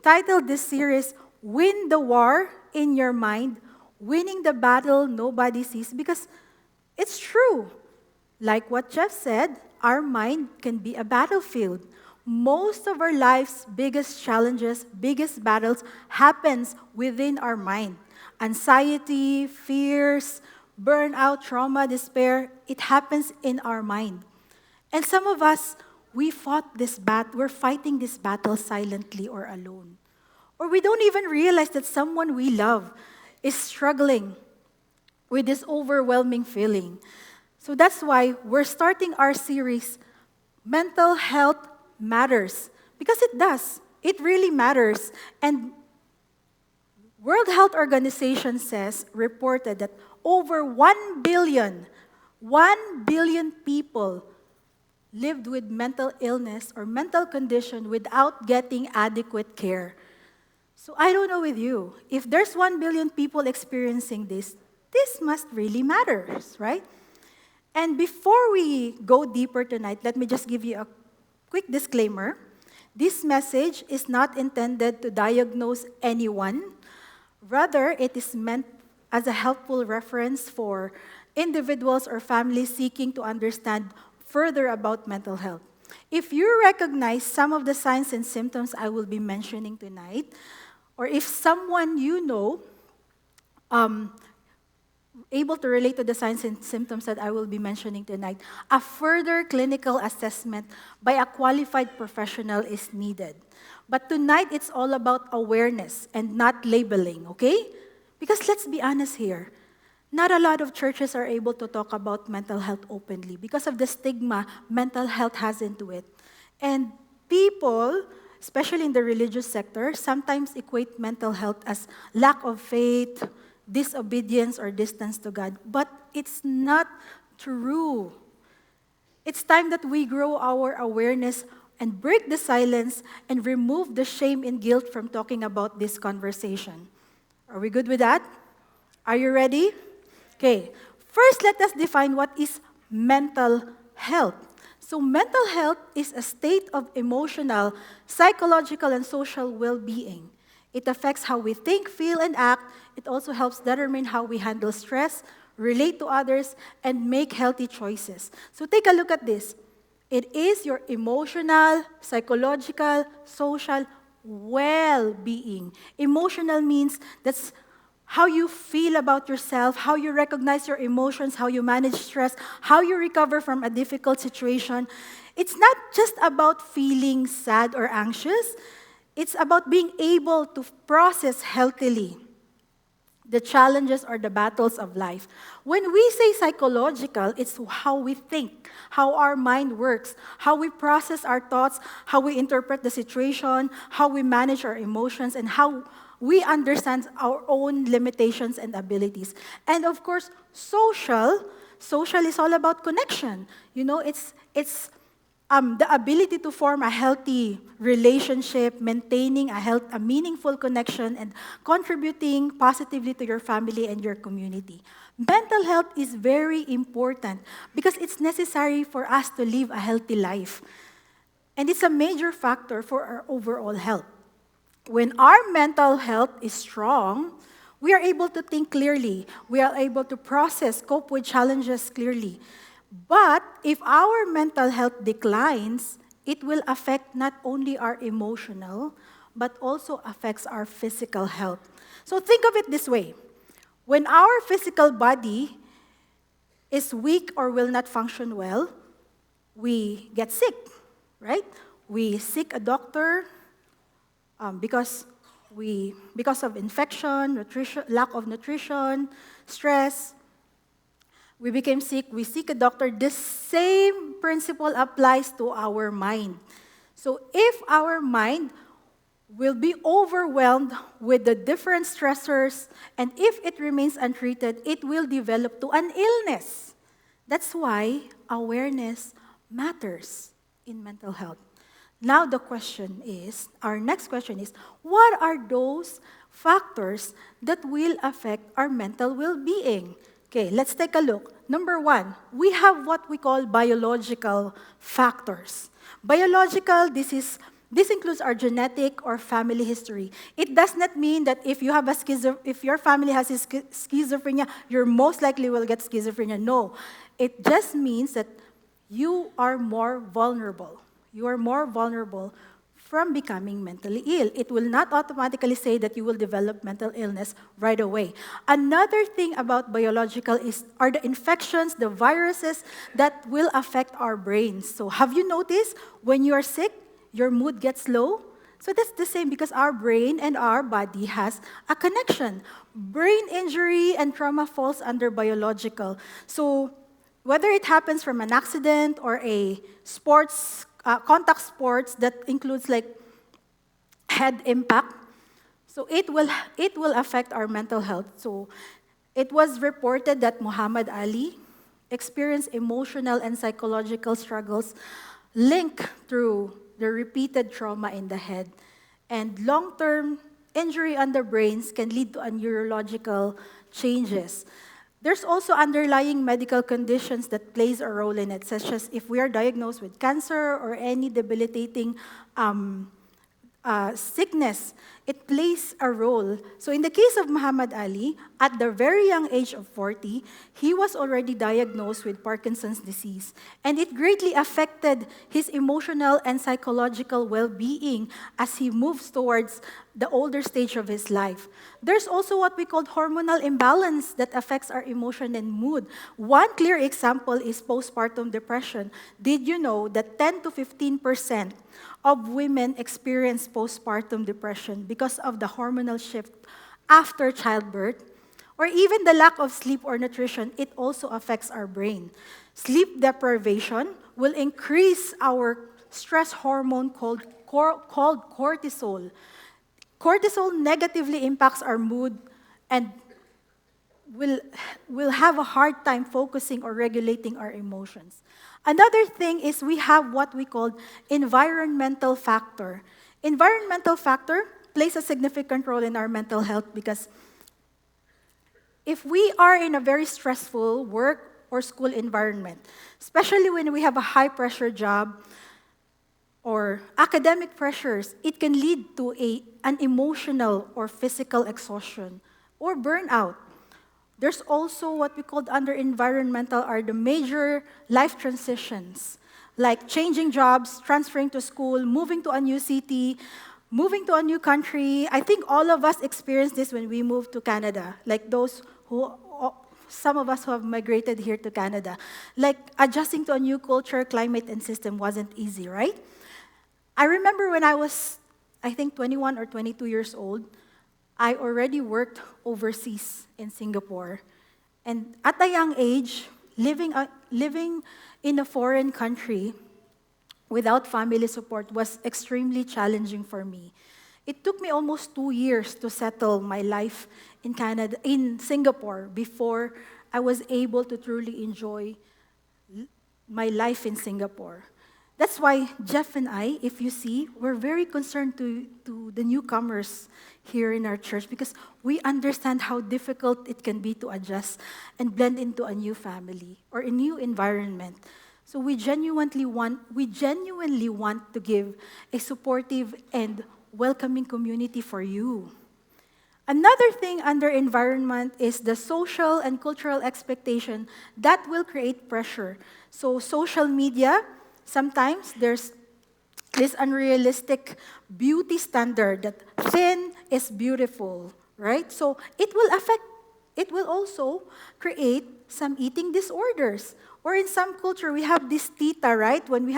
titled this series, Win the War in Your Mind, Winning the Battle Nobody Sees, because it's true. Like what Jeff said, our mind can be a battlefield. Most of our life's biggest challenges, biggest battles happens within our mind. Anxiety, fears, burnout, trauma, despair, it happens in our mind. And some of us, we're fighting this battle silently or alone. Or we don't even realize that someone we love is struggling with this overwhelming feeling. So that's why we're starting our series, Mental Health Matters. Because it does. It really matters. And World Health Organization reported that over 1 billion people lived with mental illness or mental condition without getting adequate care. So I don't know with you, if there's 1 billion people experiencing this must really matter, right? And before we go deeper tonight, let me just give you a quick disclaimer. This message is not intended to diagnose anyone. Rather, it is meant as a helpful reference for individuals or families seeking to understand further about mental health. If you recognize some of the signs and symptoms I will be mentioning tonight, or if someone you know able to relate to the signs and symptoms that I will be mentioning tonight, a further clinical assessment by a qualified professional is needed. But tonight, it's all about awareness and not labeling, okay? Because let's be honest here, not a lot of churches are able to talk about mental health openly because of the stigma mental health has into it. And people, especially in the religious sector, sometimes equate mental health as lack of faith, disobedience, or distance to God. But it's not true. It's time that we grow our awareness and break the silence and remove the shame and guilt from talking about this conversation. Are we good with that? Are you ready? Okay. First, let us define what is mental health. So mental health is a state of emotional, psychological, and social well-being. It affects how we think, feel, and act. It also helps determine how we handle stress, relate to others, and make healthy choices. So take a look at this. It is your emotional, psychological, social well-being. Emotional means that's how you feel about yourself, how you recognize your emotions, how you manage stress, how you recover from a difficult situation. It's not just about feeling sad or anxious. It's about being able to process healthily the challenges or the battles of life. When we say psychological, it's how we think, how our mind works, how we process our thoughts, how we interpret the situation, how we manage our emotions, and how we understand our own limitations and abilities. And of course, social is all about connection. You know, it's the ability to form a healthy relationship, maintaining a meaningful connection, and contributing positively to your family and your community. Mental health is very important because it's necessary for us to live a healthy life. And it's a major factor for our overall health. When our mental health is strong, we are able to think clearly. We are able to process, cope with challenges clearly. But if our mental health declines, it will affect not only our emotional, but also affects our physical health. So think of it this way. When our physical body is weak or will not function well, we get sick, right? We seek a doctor because of infection, lack of nutrition, stress. We became sick, we seek a doctor. The same principle applies to our mind. So if our mind will be overwhelmed with the different stressors, and if it remains untreated, it will develop to an illness. That's why awareness matters in mental health. Now our next question is, what are those factors that will affect our mental well-being? Okay, let's take a look. Number one, we have what we call biological factors. Biological, this is This includes our genetic or family history. It does not mean that if you have if your family has schizophrenia, you most likely will get schizophrenia. No. It just means that you are more vulnerable. You are more vulnerable from becoming mentally ill. It will not automatically say that you will develop mental illness right away. Another thing about biological are the infections, the viruses that will affect our brains. So have you noticed when you are sick, your mood gets low? So that's the same because our brain and our body has a connection. Brain injury and trauma falls under biological. So whether it happens from an accident or a contact sports that includes like head impact, so it will affect our mental health. So it was reported that Muhammad Ali experienced emotional and psychological struggles linked through the repeated trauma in the head. And long-term injury on the brains can lead to a neurological changes. There's also underlying medical conditions that plays a role in it, such as if we are diagnosed with cancer or any debilitating sickness, it plays a role. So in the case of Muhammad Ali, at the very young age of 40, he was already diagnosed with Parkinson's disease. And it greatly affected his emotional and psychological well-being as he moves towards the older stage of his life. There's also what we call hormonal imbalance that affects our emotion and mood. One clear example is postpartum depression. Did you know that 10 to 15% of women experience postpartum depression because of the hormonal shift after childbirth? Or even the lack of sleep or nutrition, it also affects our brain. Sleep deprivation will increase our stress hormone called cortisol. Cortisol negatively impacts our mood and will have a hard time focusing or regulating our emotions. Another thing is we have what we call environmental factor. Environmental factor plays a significant role in our mental health because if we are in a very stressful work or school environment, especially when we have a high-pressure job or academic pressures, it can lead to an emotional or physical exhaustion or burnout. There's also what we call under environmental are the major life transitions, like changing jobs, transferring to school, moving to a new city, moving to a new country. I think all of us experienced this when we moved to Canada, like some of us who have migrated here to Canada. Like adjusting to a new culture, climate, and system wasn't easy, right? I remember when I was, I think, 21 or 22 years old, I already worked overseas in Singapore. And at a young age, living in a foreign country without family support was extremely challenging for me. It took me almost 2 years to settle my life in Singapore before I was able to truly enjoy my life in Singapore. That's why Jeff and I, if you see, we're very concerned to the newcomers here in our church because we understand how difficult it can be to adjust and blend into a new family or a new environment. So we genuinely want to give a supportive and welcoming community for you. Another thing under environment is the social and cultural expectation that will create pressure. So social media, sometimes there's this unrealistic beauty standard that thin is beautiful, right? So it will also create some eating disorders. Or in some culture, we have this tita, right? When we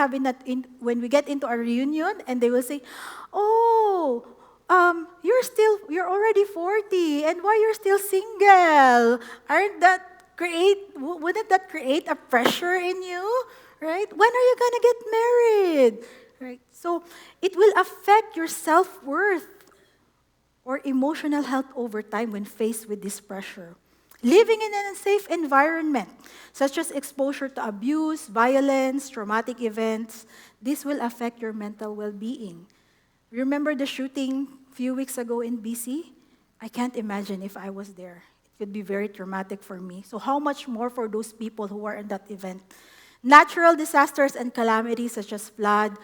get into a reunion, and they will say, "Oh, you're already 40, and why you're still single? Wouldn't that create a pressure in you, right? When are you gonna get married, right?" So it will affect your self-worth or emotional health over time when faced with this pressure. Living in an unsafe environment, such as exposure to abuse, violence, traumatic events, this will affect your mental well-being. Remember the shooting a few weeks ago in BC? I can't imagine if I was there. It could be very traumatic for me. So how much more for those people who were in that event? Natural disasters and calamities such as flood,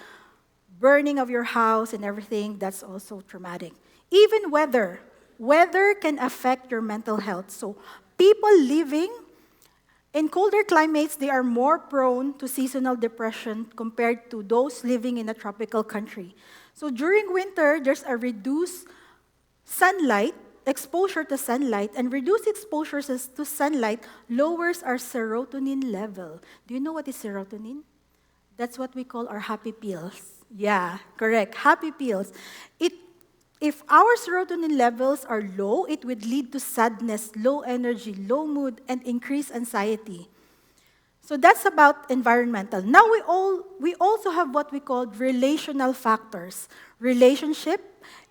burning of your house and everything, that's also traumatic. Even weather can affect your mental health. So people living in colder climates, they are more prone to seasonal depression compared to those living in a tropical country. So during winter, there's a reduced sunlight, exposure to sunlight, and reduced exposure to sunlight lowers our serotonin level. Do you know what is serotonin? That's what we call our happy pills. Yeah, correct. Happy pills. If our serotonin levels are low, it would lead to sadness, low energy, low mood, and increased anxiety. So that's about environmental. Now we also have what we call relational factors. Relationship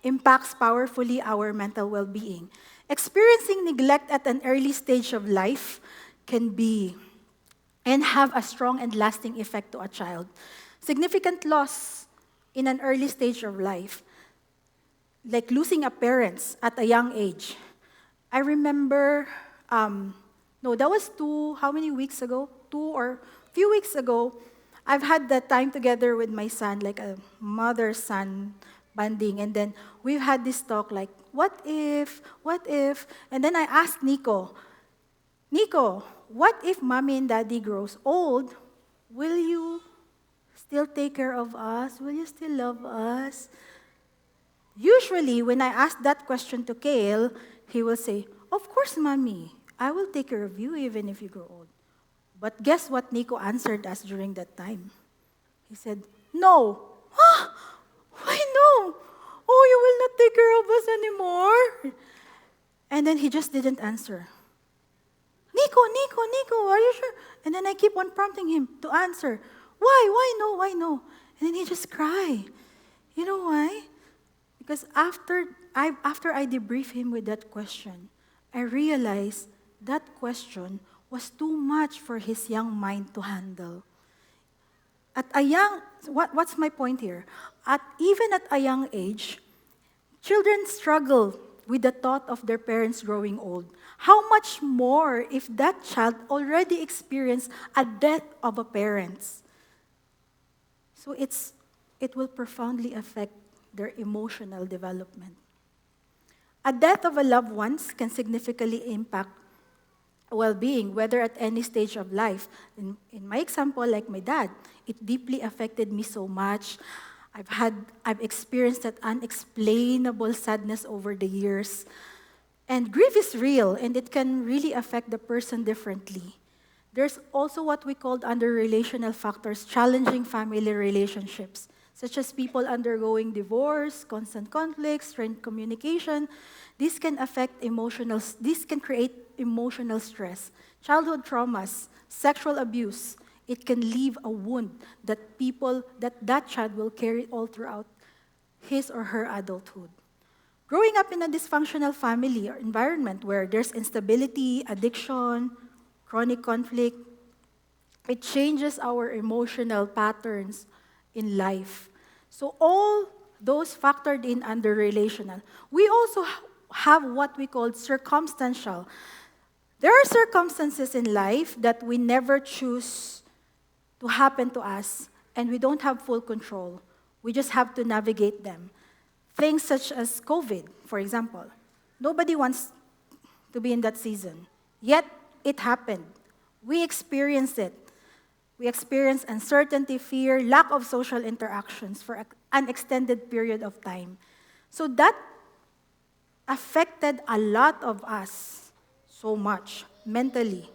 impacts powerfully our mental well-being. Experiencing neglect at an early stage of life can be and have a strong and lasting effect to a child. Significant loss in an early stage of life, like losing a parents at a young age. I remember, no, that was how many weeks ago? 2 or few weeks ago, I've had that time together with my son, like a mother-son bonding, and then we've had this talk like, what if? And then I asked Nico, what if mommy and daddy grows old? Will you still take care of us? Will you still love us? Usually, when I ask that question to Kale, he will say, of course, mommy. I will take care of you even if you grow old. But guess what Nico answered us during that time? He said, no. Huh? Why no? Oh, you will not take care of us anymore? And then he just didn't answer. Nico, are you sure? And then I keep on prompting him to answer. Why no? And then he just cry. You know why? Because after I debrief him with that question, I realized that question was too much for his young mind to handle. What's my point here? Even at a young age, children struggle with the thought of their parents growing old. How much more if that child already experienced a death of a parent? So it will profoundly affect their emotional development. A death of a loved one can significantly impact well-being, whether at any stage of life. In my example, like my dad, it deeply affected me so much. I've experienced that unexplainable sadness over the years. And grief is real, and it can really affect the person differently. There's also what we called under relational factors, challenging family relationships, such as people undergoing divorce, constant conflicts, strained communication. This can create emotional stress. Childhood traumas, sexual abuse, it can leave a wound that child will carry all throughout his or her adulthood. Growing up in a dysfunctional family or environment where there's instability, addiction, chronic conflict, it changes our emotional patterns in life. So all those factored in under relational. We also have what we call circumstantial. There are circumstances in life that we never choose to happen to us, and we don't have full control. We just have to navigate them. Things such as COVID, for example. Nobody wants to be in that season. Yet, it happened. We experienced it. We experienced uncertainty, fear, lack of social interactions for an extended period of time. So that affected a lot of us so much mentally.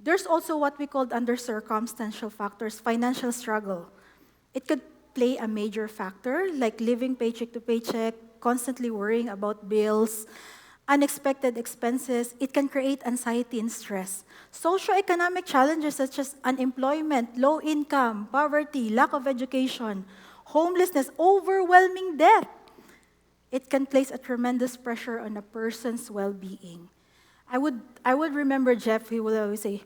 There's also what we called under circumstantial factors, financial struggle. It could play a major factor, like living paycheck to paycheck, constantly worrying about bills, unexpected expenses. It can create anxiety and stress. Socioeconomic challenges such as unemployment, low income, poverty, lack of education, homelessness, overwhelming debt. It can place a tremendous pressure on a person's well-being. I would remember Jeff, he would always say,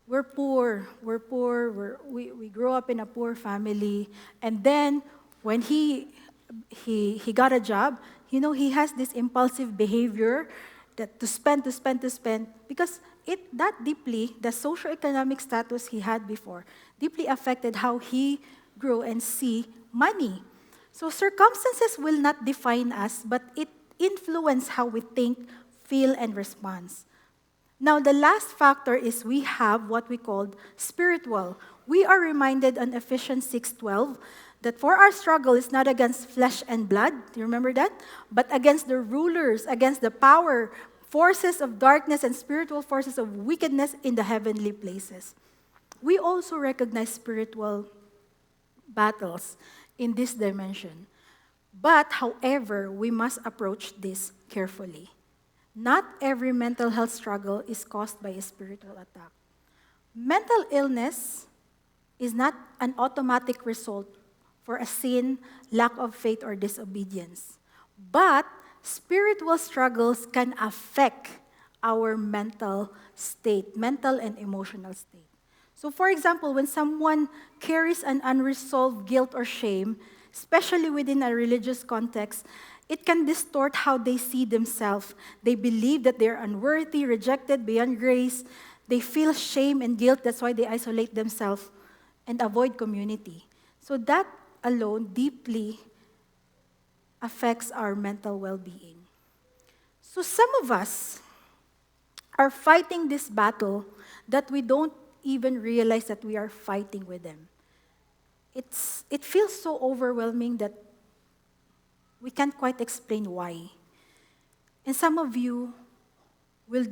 we're poor, we grew up in a poor family. And then when he got a job, he has this impulsive behavior that to spend, because the socioeconomic status he had before, deeply affected how he grew and see money. So circumstances will not define us, but it influence how we think, feel, and respond. Now, the last factor is we have what we call spiritual. We are reminded on Ephesians 6:12 that for our struggle is not against flesh and blood, do you remember that? But against the rulers, against the power, forces of darkness, and spiritual forces of wickedness in the heavenly places. We also recognize spiritual battles in this dimension. But, however, we must approach this carefully. Not every mental health struggle is caused by a spiritual attack. Mental illness is not an automatic result for a sin, lack of faith, or disobedience. But spiritual struggles can affect our mental state, mental and emotional state. So, for example, when someone carries an unresolved guilt or shame, especially within a religious context, it can distort how they see themselves. They believe that they're unworthy, rejected, beyond grace. They feel shame and guilt. That's why they isolate themselves and avoid community. So that alone deeply affects our mental well-being. So some of us are fighting this battle that we don't even realize that we are fighting with them. It feels so overwhelming that we can't quite explain why. And some of you will,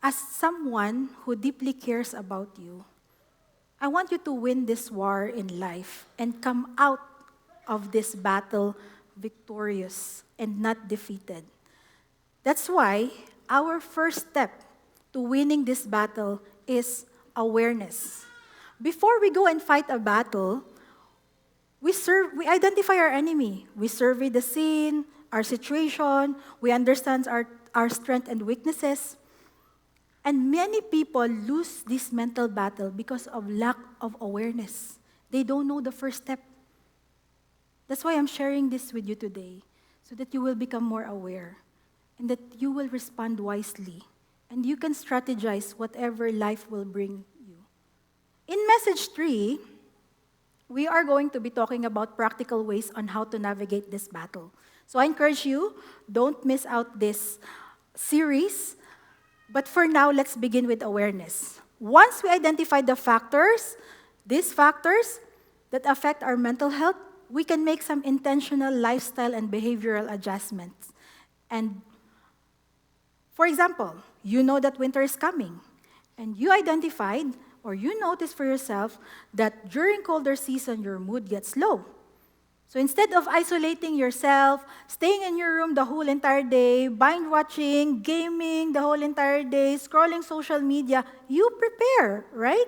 as someone who deeply cares about you, I want you to win this war in life and come out of this battle victorious and not defeated. That's why our first step to winning this battle is awareness. Before we go and fight a battle, we identify our enemy. We survey the scene, our situation, we understand our strengths and weaknesses. And many people lose this mental battle because of lack of awareness. They don't know the first step. That's why I'm sharing this with you today, so that you will become more aware and that you will respond wisely and you can strategize whatever life will bring you. In message 3, we are going to be talking about practical ways on how to navigate this battle. So I encourage you, don't miss out this series. But for now, let's begin with awareness. Once we identify these factors that affect our mental health, we can make some intentional lifestyle and behavioral adjustments. And for example, you know that winter is coming, and you identified or you notice for yourself that during colder season, your mood gets low. So instead of isolating yourself, staying in your room the whole entire day, binge watching, gaming the whole entire day, scrolling social media, you prepare, right?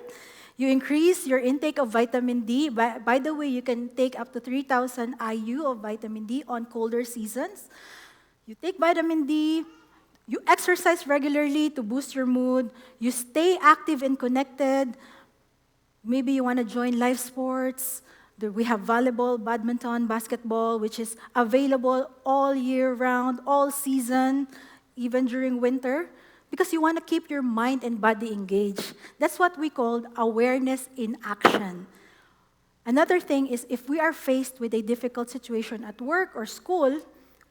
You increase your intake of vitamin D. By the way, you can take up to 3,000 IU of vitamin D on colder seasons. You take vitamin D, you exercise regularly to boost your mood, you stay active and connected. Maybe you want to join live sports. We have volleyball, badminton, basketball, which is available all year round, all season, even during winter, because you want to keep your mind and body engaged. That's what we call awareness in action. Another thing is if we are faced with a difficult situation at work or school,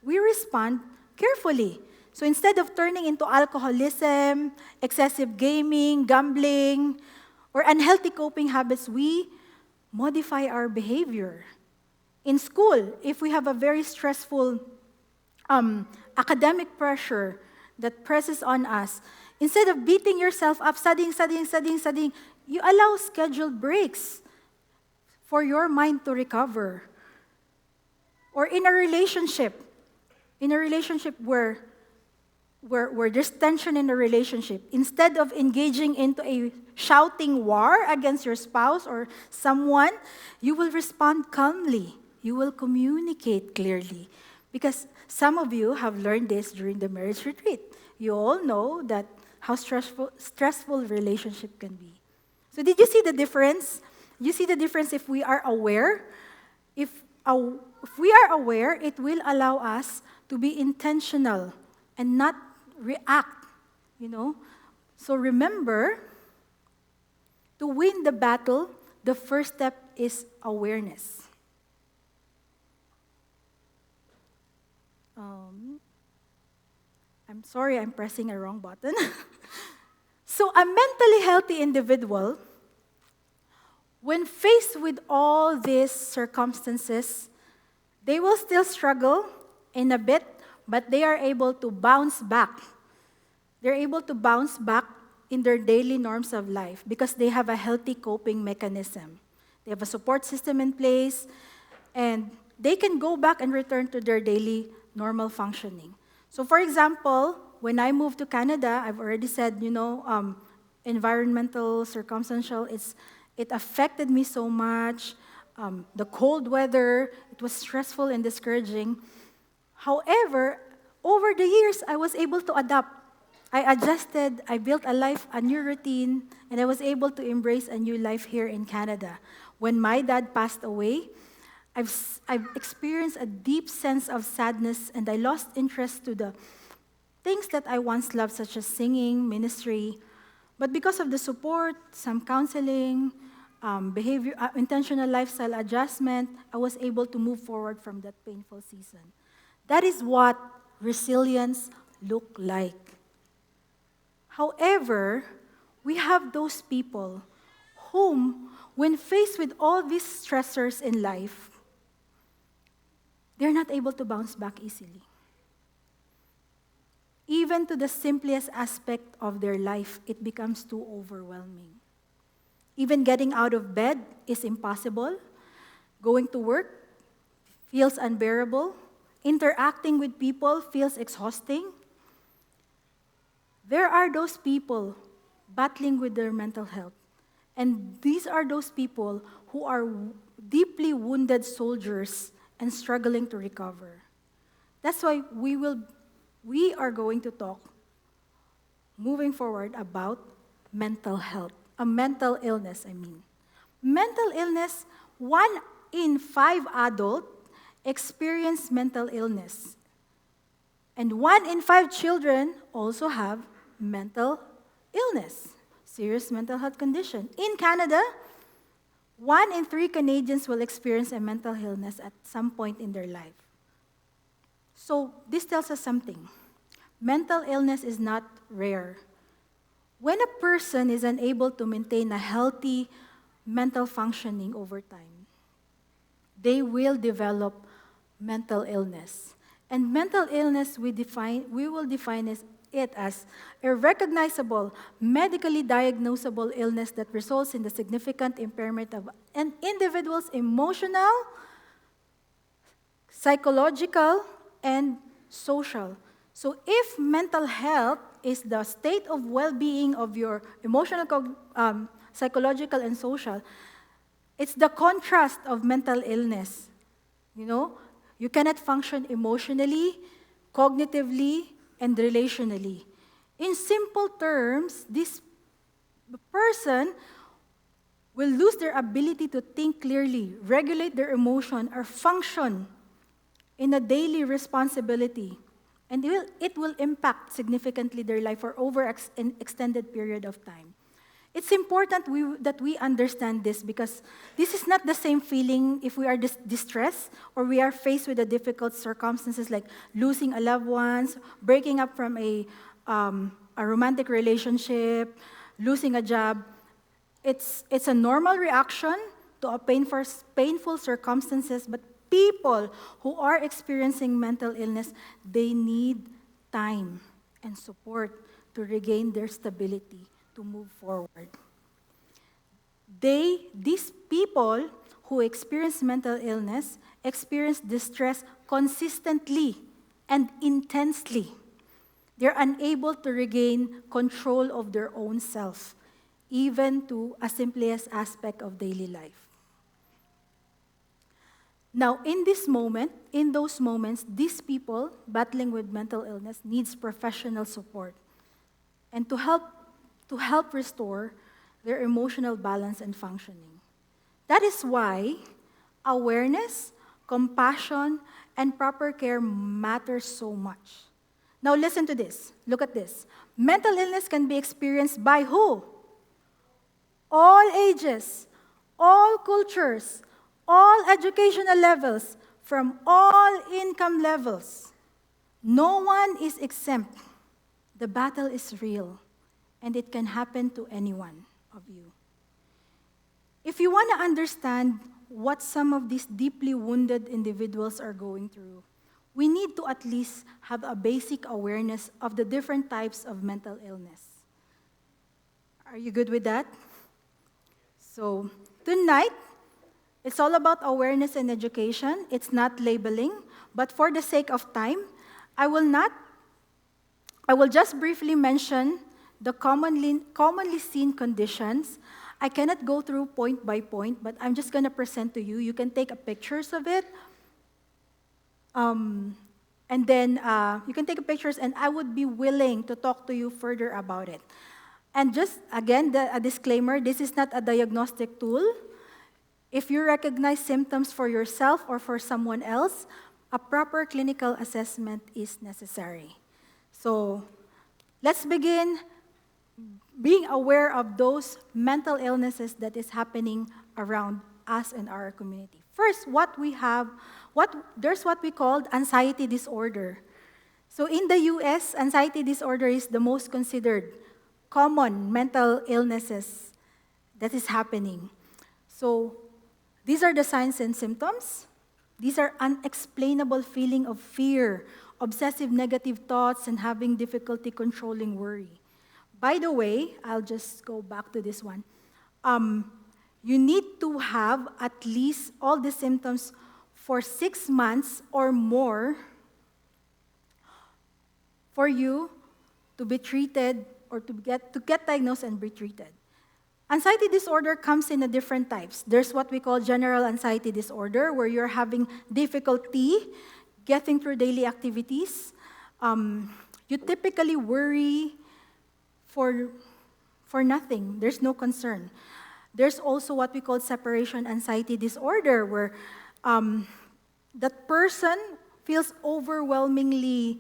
we respond carefully. So instead of turning into alcoholism, excessive gaming, gambling, or unhealthy coping habits, we modify our behavior. In school, if we have a very stressful academic pressure that presses on us, instead of beating yourself up, studying, you allow scheduled breaks for your mind to recover. Or in a relationship where there's tension in the relationship, instead of engaging into a shouting war against your spouse or someone, you will respond calmly. You will communicate clearly. Because some of you have learned this during the marriage retreat. You all know that how stressful relationship can be. So did you see the difference? You see the difference if we are aware? If we are aware, it will allow us to be intentional and not react, So remember, to win the battle, the first step is awareness. I'm sorry, I'm pressing a wrong button. So, a mentally healthy individual, when faced with all these circumstances, they will still struggle in a bit, but they are able to bounce back. They're able to bounce back in their daily norms of life because they have a healthy coping mechanism. They have a support system in place, and they can go back and return to their daily normal functioning. So, for example, when I moved to Canada, I've already said, environmental, circumstantial, it affected me so much. The cold weather, it was stressful and discouraging. However, over the years, I was able to adapt. I adjusted, I built a new routine, and I was able to embrace a new life here in Canada. When my dad passed away, I've experienced a deep sense of sadness, and I lost interest to the things that I once loved, such as singing, ministry. But because of the support, some counseling, intentional lifestyle adjustment, I was able to move forward from that painful season. That is what resilience looked like. However, we have those people whom, when faced with all these stressors in life, they're not able to bounce back easily. Even to the simplest aspect of their life, it becomes too overwhelming. Even getting out of bed is impossible. Going to work feels unbearable. Interacting with people feels exhausting. There are those people battling with their mental health. And these are those people who are deeply wounded soldiers and struggling to recover. That's why we are going to talk moving forward about mental health, a mental illness, I mean. Mental illness, 1 in 5 adults experience mental illness. And 1 in 5 children also have mental illness, serious mental health condition. In Canada, 1 in 3 Canadians will experience a mental illness at some point in their life. So this tells us something. Mental illness is not rare. When a person is unable to maintain a healthy mental functioning over time, they will develop mental illness. And mental illness, we will define it as a recognizable, medically diagnosable illness that results in the significant impairment of an individual's emotional, psychological, and social. So if mental health is the state of well-being of your emotional, psychological, and social, it's the contrast of mental illness. You cannot function emotionally, cognitively, and relationally. In simple terms, this person will lose their ability to think clearly, regulate their emotion, or function in a daily responsibility. And it will impact significantly their life for over an extended period of time. It's important that we understand this because this is not the same feeling if we are distressed or we are faced with a difficult circumstances like losing a loved one, breaking up from a romantic relationship, losing a job. It's a normal reaction to a painful circumstances, but people who are experiencing mental illness, they need time and support to regain their stability, to move forward. These people who experience mental illness experience distress consistently and intensely. They're unable to regain control of their own self, even to a simplest aspect of daily life. Now, in those moments, these people battling with mental illness needs professional support and to help restore their emotional balance and functioning. That is why awareness, compassion, and proper care matter so much. Now listen to this. Look at this. Mental illness can be experienced by who? All ages, all cultures, all educational levels, from all income levels. No one is exempt. The battle is real, and it can happen to any one of you. If you want to understand what some of these deeply wounded individuals are going through, we need to at least have a basic awareness of the different types of mental illness. Are you good with that? So, tonight, it's all about awareness and education. It's not labeling, but for the sake of time, I will just briefly mention the commonly seen conditions. I cannot go through point by point, but I'm just going to present to you. You can take pictures of it. And then you can take pictures, and I would be willing to talk to you further about it. And just, again, a disclaimer, this is not a diagnostic tool. If you recognize symptoms for yourself or for someone else, a proper clinical assessment is necessary. So let's begin being aware of those mental illnesses that is happening around us and our community. First, there's what we call anxiety disorder. So in the US, anxiety disorder is the most considered common mental illnesses that is happening. So these are the signs and symptoms. These are unexplainable feeling of fear, obsessive negative thoughts, and having difficulty controlling worry. By the way, I'll just go back to this one. You need to have at least all the symptoms for 6 months or more for you to be treated or to get diagnosed and be treated. Anxiety disorder comes in a different types. There's what we call general anxiety disorder, where you're having difficulty getting through daily activities. You typically worry for nothing. There's no concern. There's also what we call separation anxiety disorder, where that person feels overwhelmingly,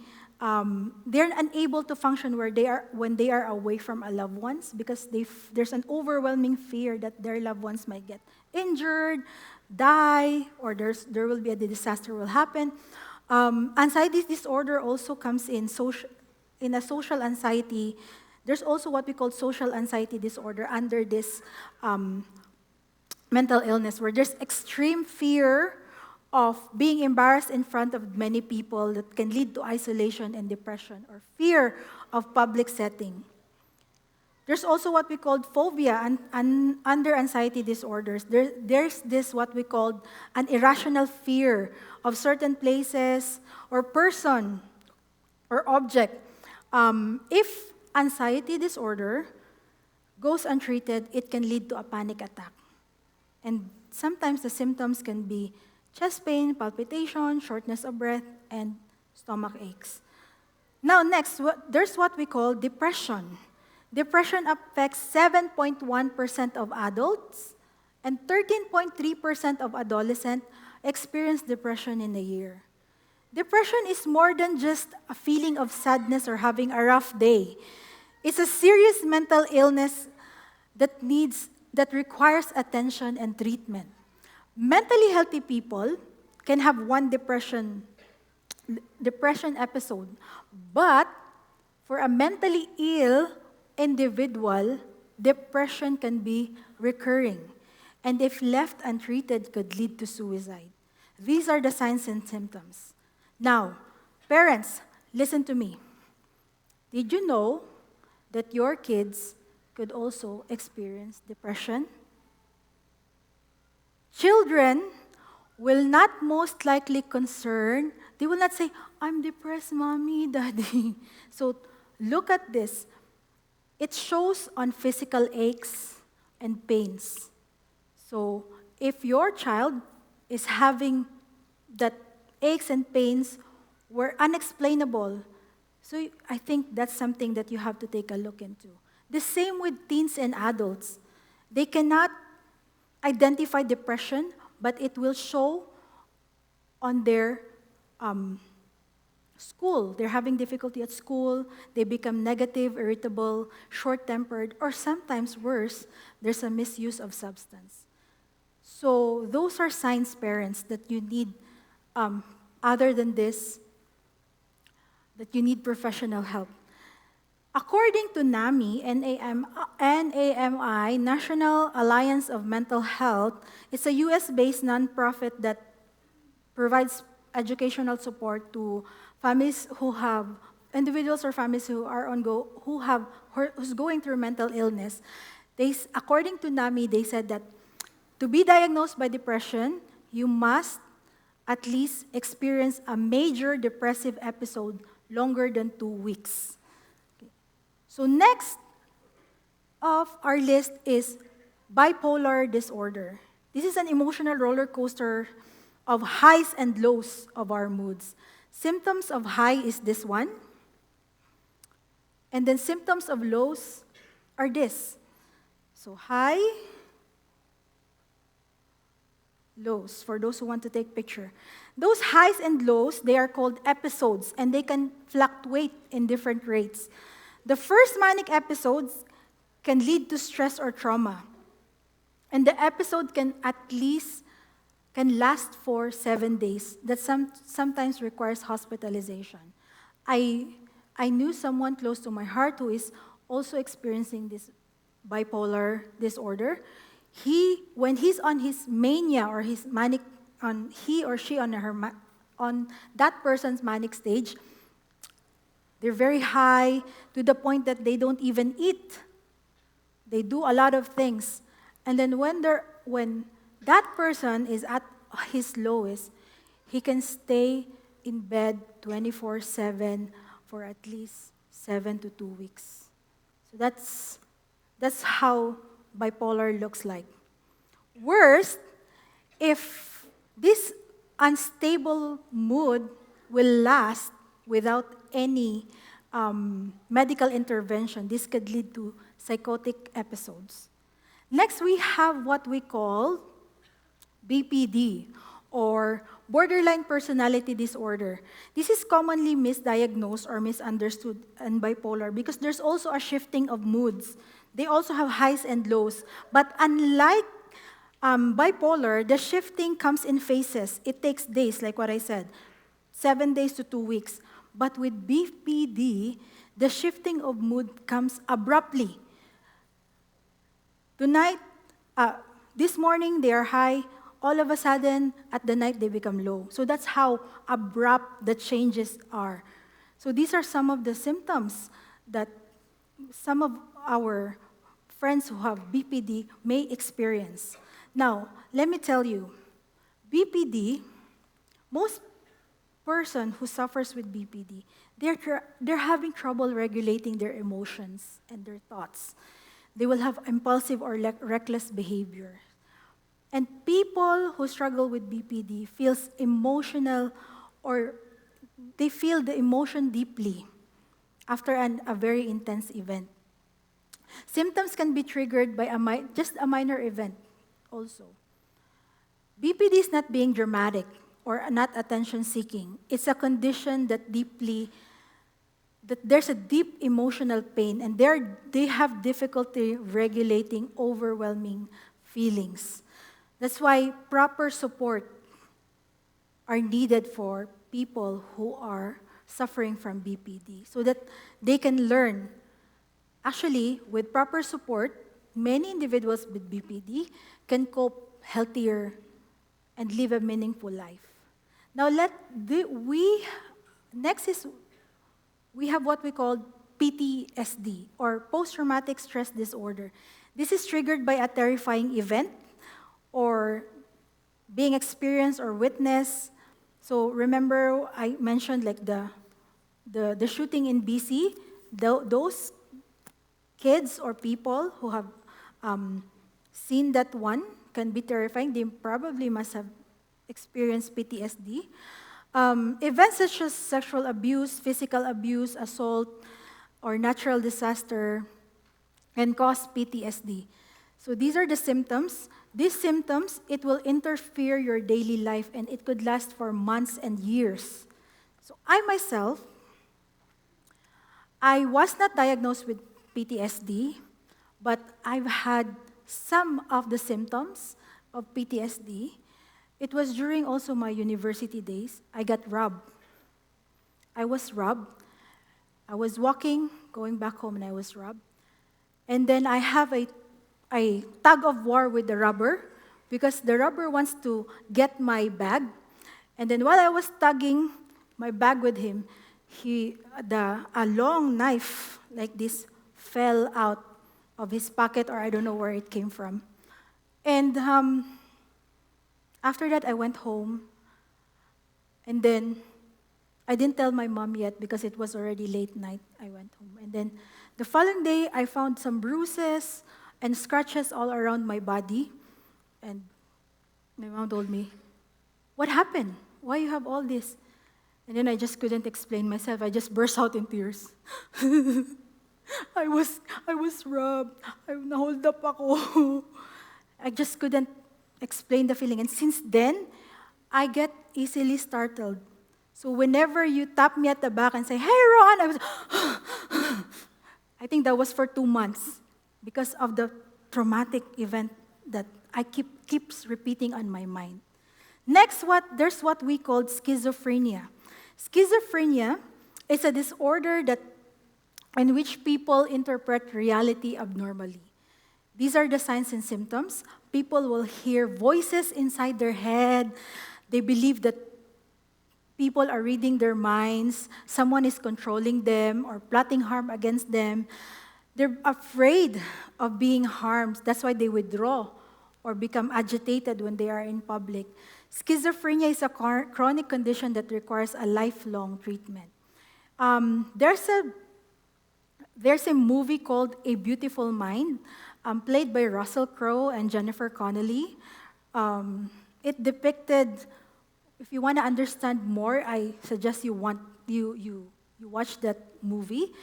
they're unable to function when they are away from a loved ones, because there's an overwhelming fear that their loved ones might get injured, die, or there will be a disaster will happen. Anxiety disorder also comes in a social anxiety. There's also what we call social anxiety disorder under this mental illness, where there's extreme fear of being embarrassed in front of many people that can lead to isolation and depression, or fear of public setting. There's also what we call phobia and under anxiety disorders. There's this what we call an irrational fear of certain places or person or object. If anxiety disorder goes untreated, it can lead to a panic attack. And sometimes the symptoms can be chest pain, palpitation, shortness of breath, and stomach aches. Now next, there's what we call depression. Depression affects 7.1% of adults, and 13.3% of adolescents experience depression in a year. Depression is more than just a feeling of sadness or having a rough day. It's a serious mental illness that requires attention and treatment. Mentally healthy people can have one depression episode, but for a mentally ill individual, depression can be recurring, and if left untreated, could lead to suicide. These are the signs and symptoms. Now, parents, listen to me. Did you know that your kids could also experience depression? Children will not most likely they will not say, I'm depressed, mommy, daddy. So look at this. It shows on physical aches and pains. So if your child is having that aches and pains were unexplainable, so I think that's something that you have to take a look into. The same with teens and adults. They cannot identify depression, but it will show on their school. They're having difficulty at school. They become negative, irritable, short-tempered, or sometimes worse, there's a misuse of substance. So those are signs, parents, that you need, other than this, that you need professional help. According to NAMI, NAMI, National Alliance of Mental Health, it's a US-based nonprofit that provides educational support to families who have individuals or families who are who's going through mental illness. According to NAMI, they said that to be diagnosed by depression, you must at least experience a major depressive episode longer than 2 weeks. So next of our list is bipolar disorder. This is an emotional roller coaster of highs and lows of our moods. Symptoms of high is this one. And then symptoms of lows are this. So high, lows, for those who want to take picture. Those highs and lows, they are called episodes, and they can fluctuate in different rates. The first manic episodes can lead to stress or trauma. And the episode can last for 7 days. That sometimes requires hospitalization. I knew someone close to my heart who is also experiencing this bipolar disorder. When he's on his mania or his manic, on that person's manic stage, they're very high to the point that they don't even eat. They do a lot of things. And then when that person is at his lowest, he can stay in bed 24/7 for at least 7 to 2 weeks. So that's how bipolar looks like. Worst, if this unstable mood will last without any medical intervention, this could lead to psychotic episodes. Next, we have what we call BPD, or borderline personality disorder. This is commonly misdiagnosed or misunderstood in bipolar because there's also a shifting of moods. They also have highs and lows. But unlike bipolar, the shifting comes in phases. It takes days, like what I said, 7 days to 2 weeks. But with BPD, the shifting of mood comes abruptly. This morning, they are high. All of a sudden, at the night, they become low. So that's how abrupt the changes are. So these are some of the symptoms that some of our friends who have BPD may experience. Now, let me tell you, BPD, most person who suffers with BPD, they're having trouble regulating their emotions and their thoughts. They will have impulsive or reckless behavior. And people who struggle with BPD feels emotional, or they feel the emotion deeply after a very intense event. Symptoms can be triggered by just a minor event also. BPD is not being dramatic or not attention-seeking. It's a condition that there's a deep emotional pain, and they have difficulty regulating overwhelming feelings. That's why proper support are needed for people who are suffering from BPD so that they can learn. Actually, with proper support, many individuals with BPD can cope healthier and live a meaningful life. Now, we have what we call PTSD, or post-traumatic stress disorder. This is triggered by a terrifying event or being experienced or witnessed. So remember, I mentioned like the shooting in BC. Those kids or people who have seen that one can be terrifying. They probably must have experienced PTSD. Events such as sexual abuse, physical abuse, assault, or natural disaster can cause PTSD. So these are the symptoms. These symptoms, it will interfere your daily life, and it could last for months and years. So I myself, I was not diagnosed with PTSD, but I've had some of the symptoms of PTSD, it was during also my university days. I got robbed. I was robbed. I was walking, going back home, and I was robbed. And then I have a tug of war with the robber because the robber wants to get my bag. And then while I was tugging my bag with him, a long knife like this fell out of his pocket, or I don't know where it came from. And after that, I went home. And then I didn't tell my mom yet because it was already late night. I went home. And then the following day, I found some bruises and scratches all around my body. And my mom told me, "What happened? Why you have all this?" And then I just couldn't explain myself. I just burst out in tears. I was robbed. I nahold up ako. I just couldn't explain the feeling. And since then, I get easily startled. So whenever you tap me at the back and say, "Hey, Roann," I was, I think that was for 2 months because of the traumatic event that I keeps repeating on my mind. Next, there's what we call schizophrenia. Schizophrenia is a disorder in which people interpret reality abnormally. These are the signs and symptoms. People will hear voices inside their head. They believe that people are reading their minds, someone is controlling them or plotting harm against them. They're afraid of being harmed. That's why they withdraw or become agitated when they are in public. Schizophrenia is a chronic condition that requires a lifelong treatment. There's a movie called A Beautiful Mind, played by Russell Crowe and Jennifer Connelly. It depicted, if you want to understand more, I suggest you watch that movie.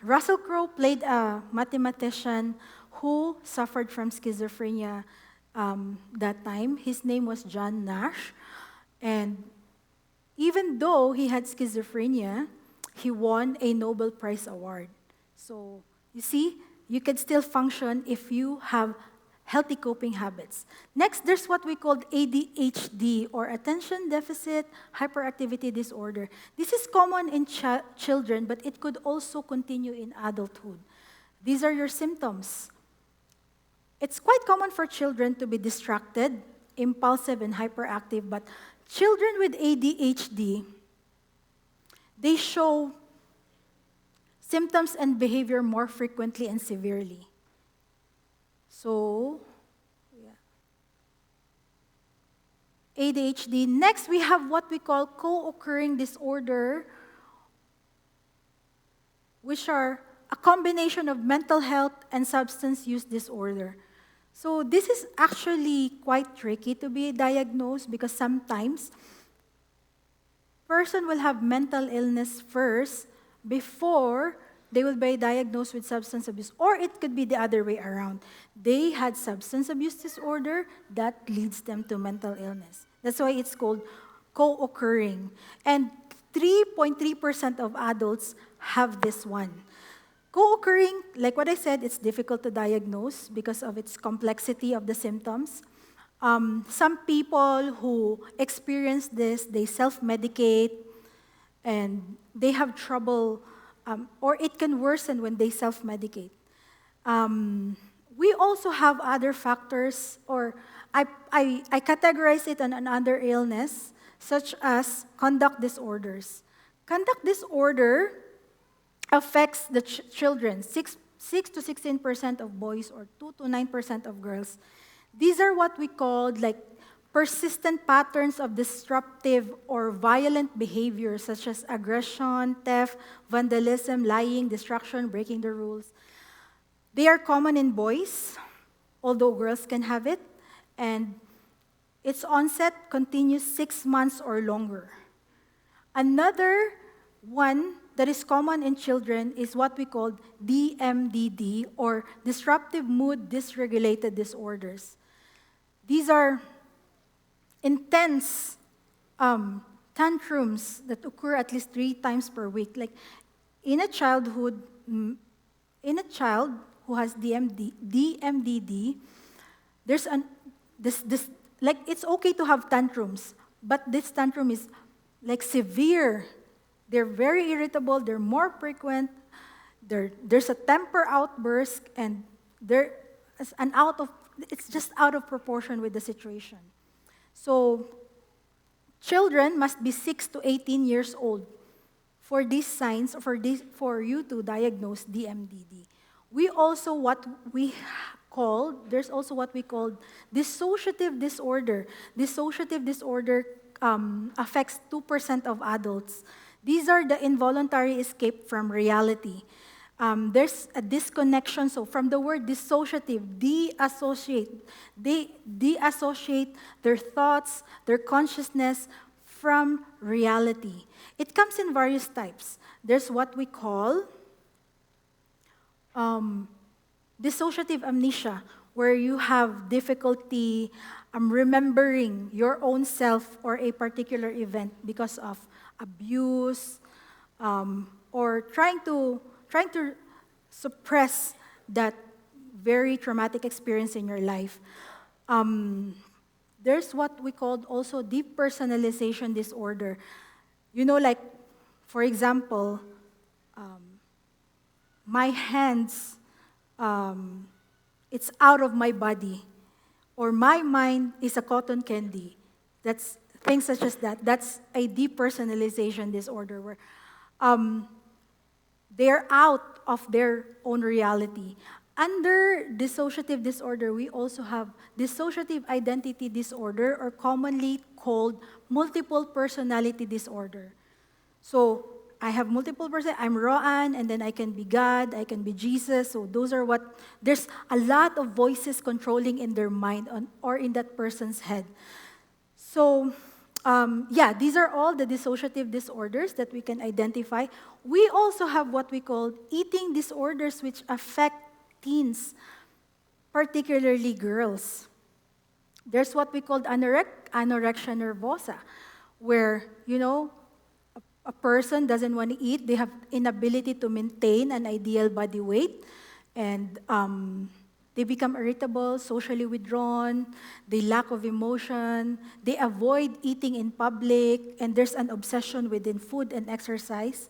Russell Crowe played a mathematician who suffered from schizophrenia that time. His name was John Nash. And even though he had schizophrenia, he won a Nobel Prize Award. So, you see, you can still function if you have healthy coping habits. Next, there's what we call ADHD, or Attention Deficit Hyperactivity Disorder. This is common in children, but it could also continue in adulthood. These are your symptoms. It's quite common for children to be distracted, impulsive, and hyperactive, but children with ADHD, they show symptoms and behavior more frequently and severely. So, ADHD. Next, we have what we call co-occurring disorder, which are a combination of mental health and substance use disorder. So this is actually quite tricky to be diagnosed because sometimes person will have mental illness first before they will be diagnosed with substance abuse. Or it could be the other way around. They had substance abuse disorder that leads them to mental illness. That's why it's called co-occurring. And 3.3% of adults have this one. Co-occurring, like what I said, it's difficult to diagnose because of its complexity of the symptoms. Some people who experience this, they self-medicate, and they have trouble, or it can worsen when they self-medicate. We also have other factors, or I categorize it on another illness, such as conduct disorders. Conduct disorder affects the children, 6 to 16% of boys, or 2 to 9% of girls. These are what we call like persistent patterns of disruptive or violent behavior, such as aggression, theft, vandalism, lying, destruction, breaking the rules. They are common in boys, although girls can have it, and its onset continues 6 months or longer. Another one that is common in children is what we call DMDD, or disruptive mood dysregulated disorders. These are intense tantrums that occur at least 3 times per week. Like in a child who has DMDD, there's this like it's okay to have tantrums, but this tantrum is like severe. They're very irritable, they're more frequent, there's a temper outburst, and there is an it's just out of proportion with the situation. So children must be 6 to 18 years old for these signs, for you to diagnose DMDD. We also what we there's also what we call dissociative disorder. Dissociative disorder affects 2% of adults. These are the involuntary escape from reality. There's a disconnection. So from the word dissociative, they deassociate their thoughts, their consciousness from reality. It comes in various types. There's what we call dissociative amnesia, where you have difficulty remembering your own self or a particular event because of abuse, or trying to suppress that very traumatic experience in your life. There's what we call also depersonalization disorder. Like, for example, my hands, it's out of my body, or my mind is a cotton candy. That's things such as that. That's a depersonalization disorder where they're out of their own reality. Under dissociative disorder, we also have dissociative identity disorder, or commonly called multiple personality disorder. So I have multiple personality. I'm Roann, and then I can be God, I can be Jesus. So there's a lot of voices controlling in their mind or in that person's head. So, these are all the dissociative disorders that we can identify. We also have what we call eating disorders, which affect teens, particularly girls. There's what we call anorexia nervosa, where, a person doesn't want to eat. They have inability to maintain an ideal body weight, and they become irritable, socially withdrawn, they lack of emotion, they avoid eating in public, and there's an obsession within food and exercise.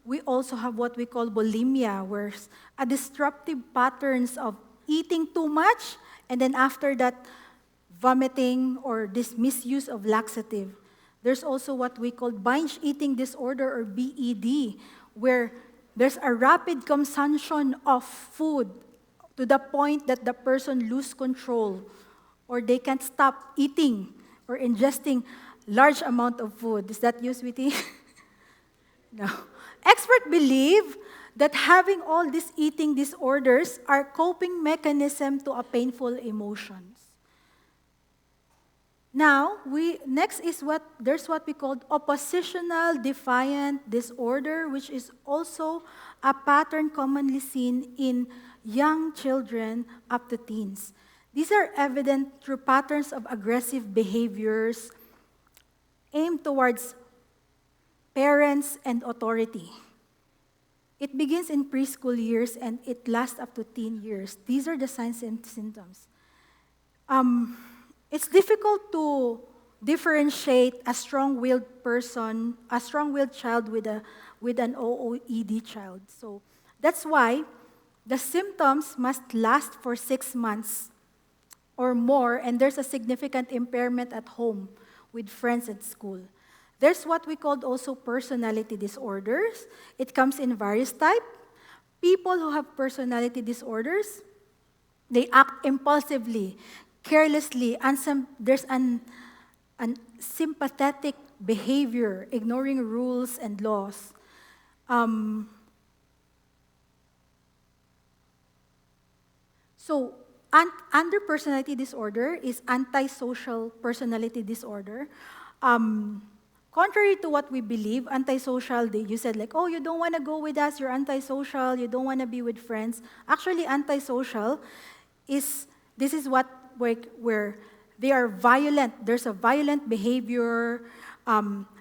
We also have what we call bulimia, where a disruptive patterns of eating too much, and then after that, vomiting or this misuse of laxative. There's also what we call binge eating disorder, or BED, where there's a rapid consumption of food to the point that the person lose control, or they can't stop eating or ingesting large amount of food. Is that you, sweetie? No. Experts believe that having all these eating disorders are coping mechanism to a painful emotions. Now, there's what we call oppositional defiant disorder, which is also a pattern commonly seen in young children up to teens. These are evident through patterns of aggressive behaviors aimed towards parents and authority. It begins in preschool years and it lasts up to teen years. These are the signs and symptoms. It's difficult to differentiate a strong-willed child with an OOED child. So that's why the symptoms must last for 6 months or more, and there's a significant impairment at home with friends at school. There's what we call also personality disorders. It comes in various types. People who have personality disorders, they act impulsively, carelessly, there's an sympathetic behavior, ignoring rules and laws. So, under personality disorder is antisocial personality disorder. Contrary to what we believe, antisocial, you said like, oh, you don't want to go with us, you're antisocial, you don't want to be with friends. Actually, antisocial this is where they are violent. There's a violent behavior,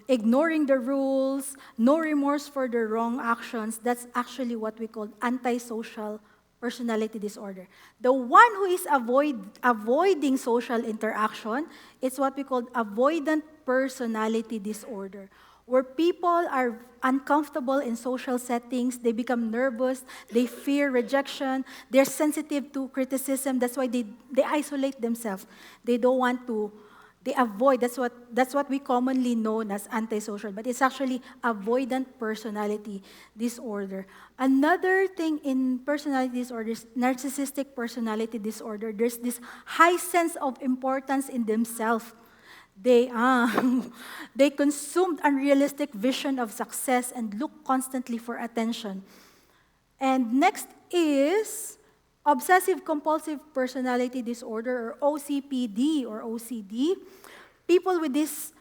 ignoring the rules, no remorse for their wrong actions. That's actually what we call antisocial personality disorder. The one who is avoiding social interaction, it's what we call avoidant personality disorder, where people are uncomfortable in social settings, they become nervous, they fear rejection, they're sensitive to criticism, that's why they isolate themselves. They don't want to, they avoid, that's what we commonly known as antisocial, but it's actually avoidant personality disorder. Another thing in personality disorders, narcissistic personality disorder, there's this high sense of importance in themselves. They they consumed unrealistic vision of success and look constantly for attention. And next is obsessive compulsive personality disorder, or OCPD or OCD. People with this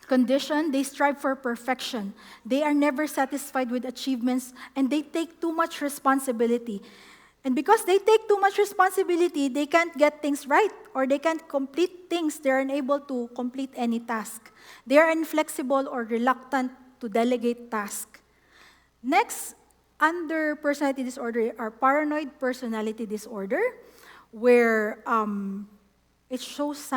condition, they strive for perfection. They are never satisfied with achievements, and they take too much responsibility. And because they take too much responsibility, they can't get things right, or they can't complete things. They're unable to complete any task. They are inflexible or reluctant to delegate tasks. Next, under personality disorder are paranoid personality disorder, where it shows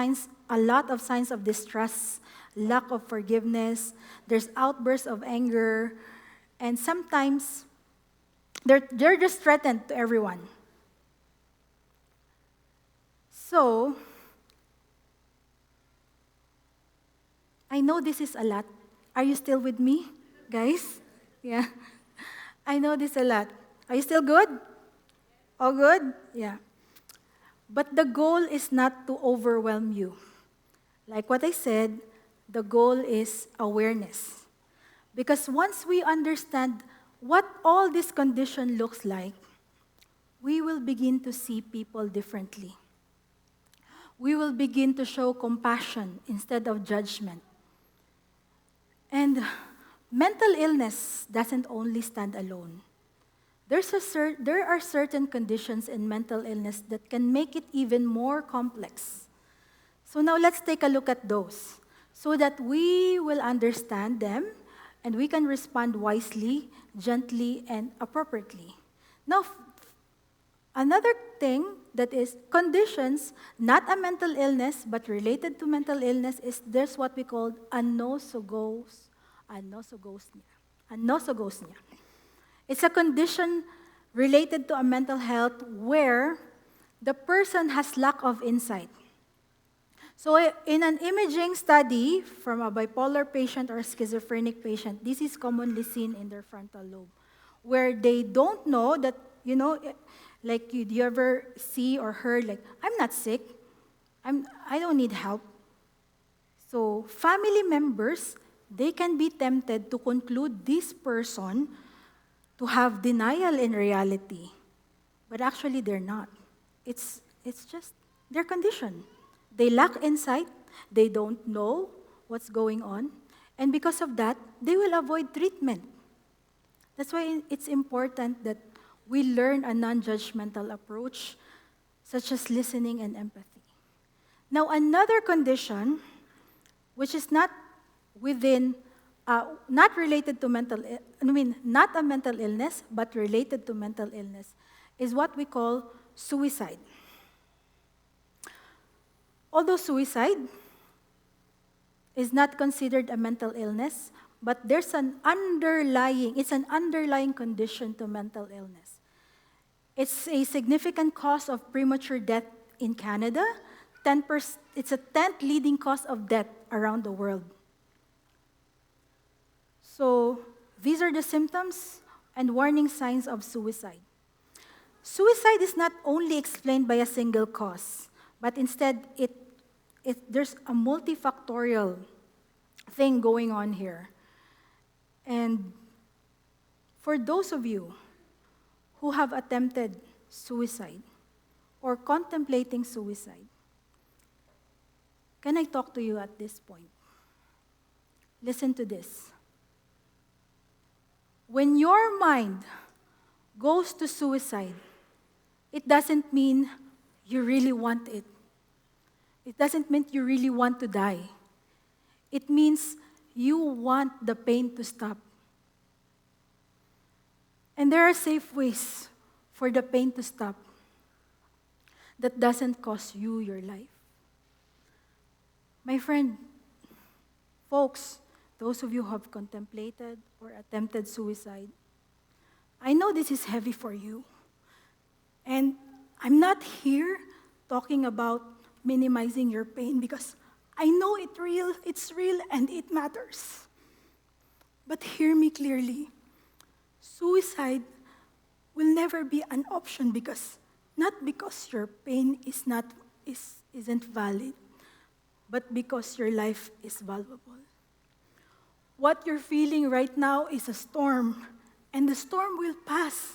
a lot of signs of distrust, lack of forgiveness, there's outbursts of anger, and sometimes they're just threatened to everyone. So, I know this is a lot. Are you still with me, guys? Yeah. I know this a lot. Are you still good? All good? Yeah. But the goal is not to overwhelm you. Like what I said, the goal is awareness. Because once we understand what all this condition looks like, we will begin to see people differently. We will begin to show compassion instead of judgment. And mental illness doesn't only stand alone. There are certain conditions in mental illness that can make it even more complex. So now let's take a look at those so that we will understand them and we can respond wisely, gently, and appropriately. Now, another thing that is conditions, not a mental illness, but related to mental illness, is there's what we call anosogosnia. It's a condition related to a mental health where the person has lack of insight. So in an imaging study from a bipolar patient or a schizophrenic patient, this is commonly seen in their frontal lobe, where they don't know that, like you ever see or heard, like, I'm not sick, I don't need help. So family members, they can be tempted to conclude this person to have denial in reality. But actually, they're not. It's just their condition. They lack insight. They don't know what's going on. And because of that, they will avoid treatment. That's why it's important that we learn a non-judgmental approach, such as listening and empathy. Now, another condition, which is not related to not a mental illness, but related to mental illness, is what we call suicide. Although suicide is not considered a mental illness, but there's an underlying condition to mental illness. It's a significant cause of premature death in Canada. It's a 10th leading cause of death around the world. So these are the symptoms and warning signs of suicide. Suicide is not only explained by a single cause, but instead there's a multifactorial thing going on here. And for those of you who have attempted suicide or contemplating suicide, can I talk to you at this point? Listen to this. When your mind goes to suicide, it doesn't mean you really want it. It doesn't mean you really want to die. It means you want the pain to stop. And there are safe ways for the pain to stop that doesn't cost you your life. My friend, folks, those of you who have contemplated or attempted suicide, I know this is heavy for you. And I'm not here talking about minimizing your pain because I know it's real and it matters. But hear me clearly. Suicide will never be an option not because your pain isn't valid, but because your life is valuable. What you're feeling right now is a storm, and the storm will pass.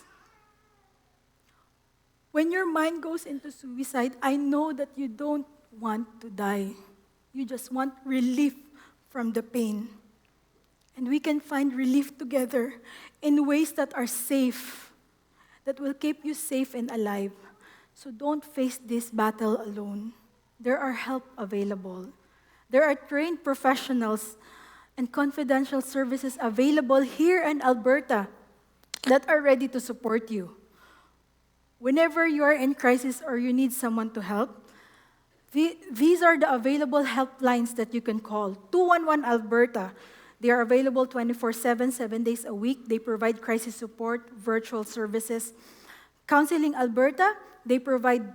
When your mind goes into suicide, I know that you don't want to die. You just want relief from the pain. And we can find relief together in ways that are safe, that will keep you safe and alive. So don't face this battle alone. There are help available. There are trained professionals and confidential services available here in Alberta that are ready to support you. Whenever you are in crisis or you need someone to help, these are the available helplines that you can call. 211 Alberta. They are available 24/7, 7 days a week. They provide crisis support, virtual services. Counseling Alberta, they provide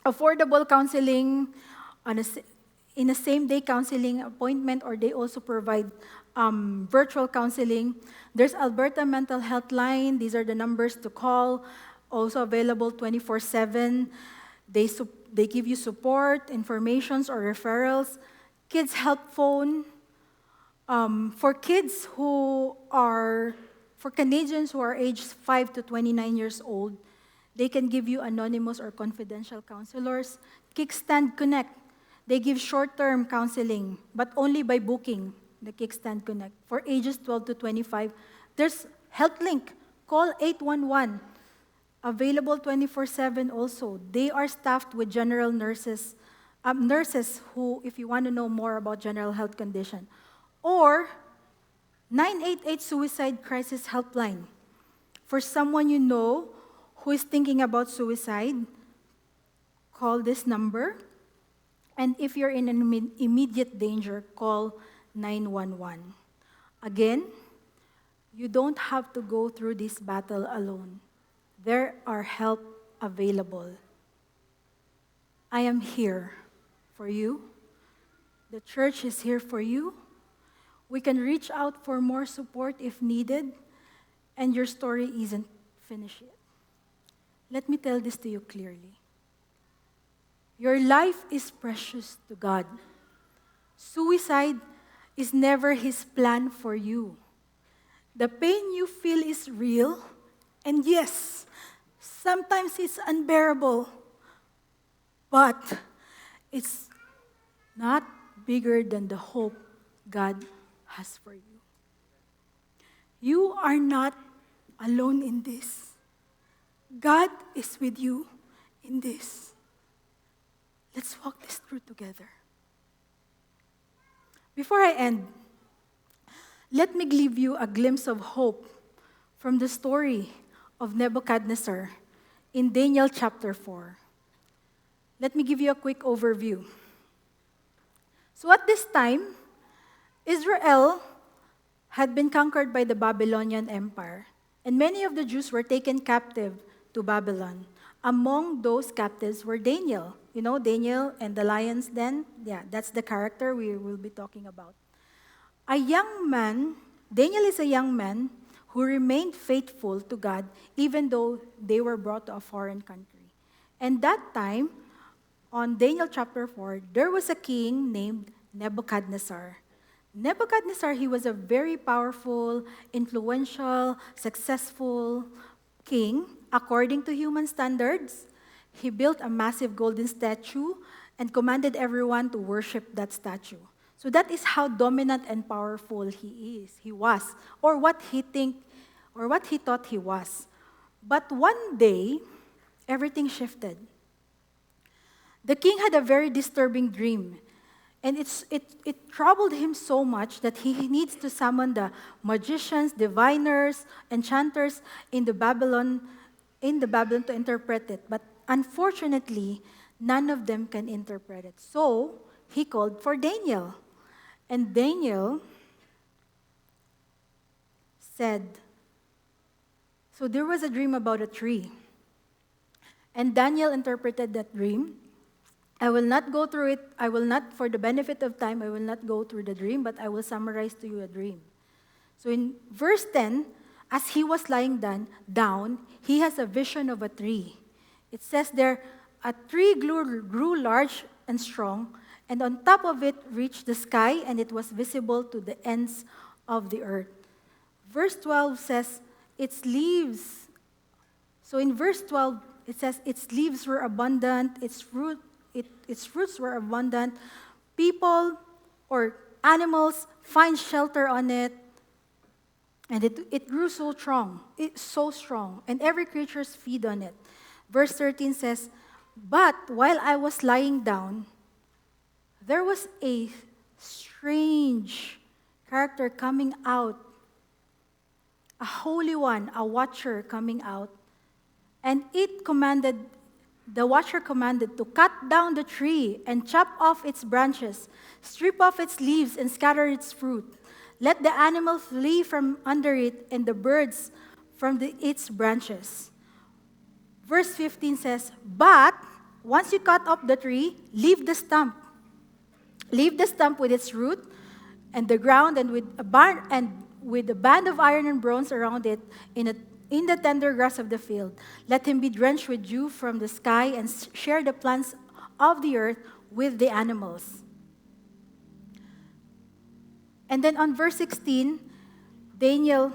affordable counseling in a same-day counseling appointment, or they also provide virtual counseling. There's Alberta Mental Health Line. These are the numbers to call. Also available 24/7. They give you support, informations, or referrals. Kids Help Phone. For Canadians who are aged 5 to 29 years old, they can give you anonymous or confidential counselors. Kickstand Connect. They give short-term counseling, but only by booking, the Kickstand Connect. For ages 12 to 25, there's HealthLink. Call 811. Available 24/7 also. They are staffed with general nurses who, if you want to know more about general health condition. Or 988 Suicide Crisis Helpline. For someone you know who is thinking about suicide, call this number. And if you're in an immediate danger, call 911. Again, you don't have to go through this battle alone. There are help available. I am here for you. The church is here for you. We can reach out for more support if needed, and your story isn't finished yet. Let me tell this to you clearly. Your life is precious to God. Suicide is never His plan for you. The pain you feel is real, and yes, sometimes it's unbearable, but it's not bigger than the hope God has for you. You are not alone in this. God is with you in this. Let's walk this through together. Before I end, let me give you a glimpse of hope from the story of Nebuchadnezzar in Daniel chapter 4. Let me give you a quick overview. So at this time, Israel had been conquered by the Babylonian Empire, and many of the Jews were taken captive to Babylon. Among those captives were Daniel. You know, Daniel and the lion's den? Yeah, that's the character we will be talking about. Daniel is a young man who remained faithful to God even though they were brought to a foreign country. And that time, on Daniel chapter 4, there was a king named Nebuchadnezzar. Nebuchadnezzar, he was a very powerful, influential, successful king. According to human standards, he built a massive golden statue and commanded everyone to worship that statue. So that is how dominant and powerful he was, or what he thought he was. But one day, everything shifted. The king had a very disturbing dream, and it troubled him so much that he needs to summon the magicians, diviners, enchanters in the Babylon in the Babylon to interpret it, but unfortunately, none of them can interpret it. So he called for Daniel. And Daniel said, so there was a dream about a tree. And Daniel interpreted that dream. I will not go through it. I will not, for the benefit of time, I will not go through the dream, but I will summarize to you a dream. So in verse 10, as he was lying down, he has a vision of a tree. It says there, a tree grew large and strong, and on top of it reached the sky, and it was visible to the ends of the earth. Verse 12 says, its leaves. So in verse 12, it says, its leaves were abundant, its fruits were abundant. People or animals find shelter on it. And it grew so strong, and every creature feed on it. Verse 13 says, but while I was lying down, there was a strange character coming out, a holy one, a watcher coming out, and the watcher commanded to cut down the tree and chop off its branches, strip off its leaves and scatter its fruit. Let the animal flee from under it and the birds from its branches. Verse 15 says, but once you cut off the tree, leave the stump. Leave the stump with its root and the ground, and with a band of iron and bronze around it in the tender grass of the field. Let him be drenched with dew from the sky and share the plants of the earth with the animals. And then on verse 16, the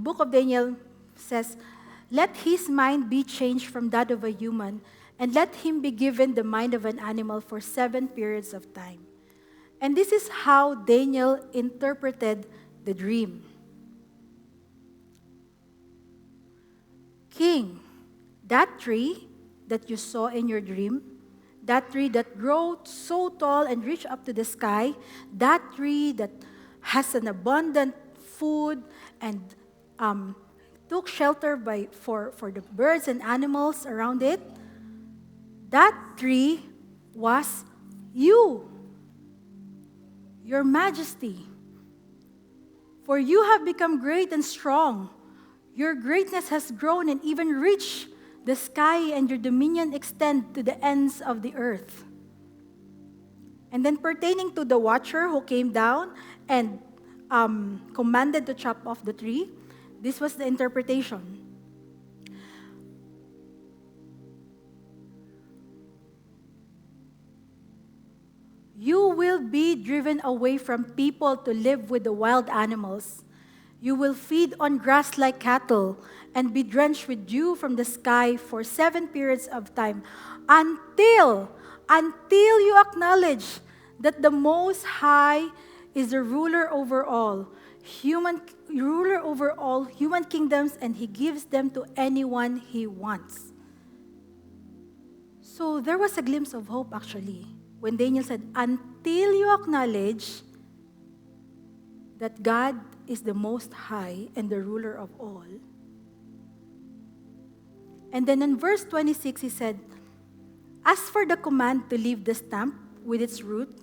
book of Daniel says, let his mind be changed from that of a human, and let him be given the mind of an animal for 7 periods of time. And this is how Daniel interpreted the dream. King, that tree that you saw in your dream, that tree that grew so tall and reached up to the sky, that tree that has an abundant food and took shelter for the birds and animals around it, that tree was you, your majesty. For you have become great and strong. Your greatness has grown and even reached the sky, and your dominion extends to the ends of the earth. And then pertaining to the watcher who came down and commanded to chop off the tree, this was the interpretation. You will be driven away from people to live with the wild animals. You will feed on grass like cattle and be drenched with dew from the sky for 7 periods of time until you acknowledge that the Most High is the ruler over all human kingdoms, and he gives them to anyone he wants. So there was a glimpse of hope actually when Daniel said, until you acknowledge that God is the Most High and the ruler of all. And then in verse 26, he said, as for the command to leave the stump with its roots,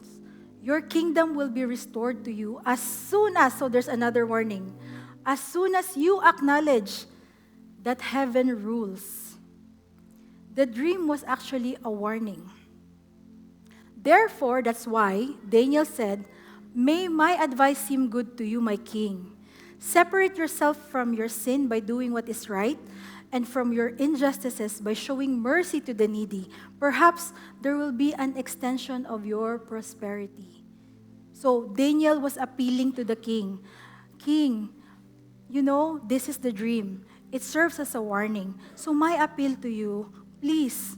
your kingdom will be restored to you as soon as, so there's another warning, as soon as you acknowledge that heaven rules. The dream was actually a warning. Therefore, that's why Daniel said, may my advice seem good to you, my king. Separate yourself from your sin by doing what is right, and from your injustices by showing mercy to the needy. Perhaps there will be an extension of your prosperity. So Daniel was appealing to the king. King, you know, this is the dream. It serves as a warning. So my appeal to you, please,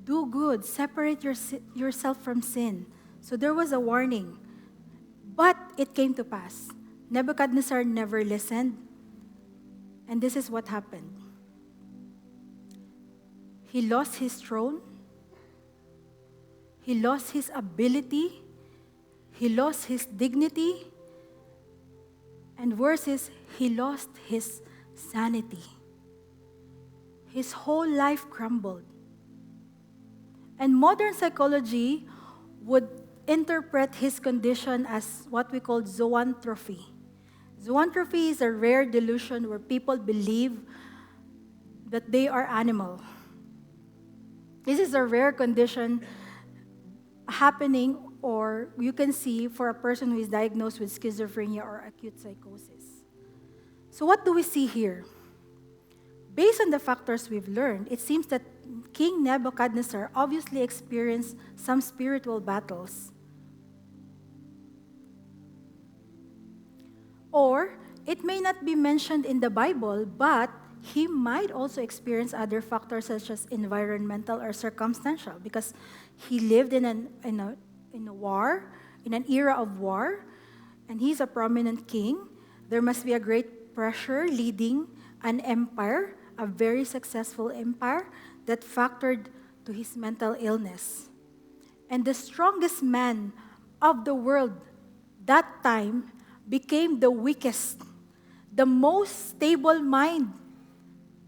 do good. Separate yourself from sin. So there was a warning. But it came to pass. Nebuchadnezzar never listened. And this is what happened. He lost his throne. He lost his ability. He lost his dignity. And worse is, he lost his sanity. his whole life crumbled. And modern psychology would interpret his condition as what we call zoanthropy. Zoanthropy is a rare delusion where people believe that they are animal. This is a rare condition happening, or you can see, for a person who is diagnosed with schizophrenia or acute psychosis. So what do we see here? Based on the factors we've learned, it seems that King Nebuchadnezzar obviously experienced some spiritual battles. Or it may not be mentioned in the Bible, but he might also experience other factors such as environmental or circumstantial, because he lived in a war, in an era of war, and he's a prominent king. There must be a great pressure leading an empire, a very successful empire, that factored to his mental illness. And the strongest man of the world that time became the weakest. The most stable mind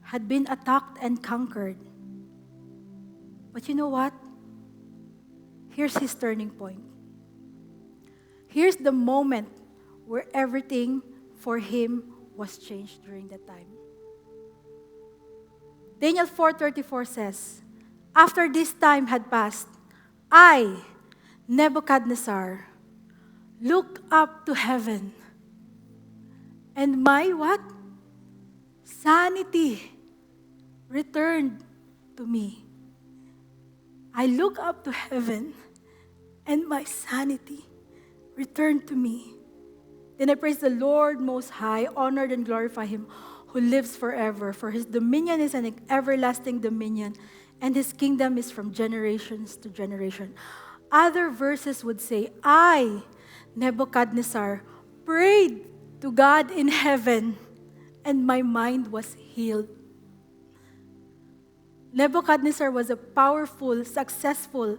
had been attacked and conquered. But you know what? Here's his turning point. Here's the moment where everything for him was changed during that time. Daniel 4:34 says, "After this time had passed, I, Nebuchadnezzar, looked up to heaven, and my what? Sanity returned to me." I look up to heaven, and my sanity returned to me. Then I praise the Lord Most High, honored and glorify Him, who lives forever. For His dominion is an everlasting dominion, and His kingdom is from generations to generation. Other verses would say, I, Nebuchadnezzar, prayed to God in heaven, and my mind was healed. Nebuchadnezzar was a powerful, successful,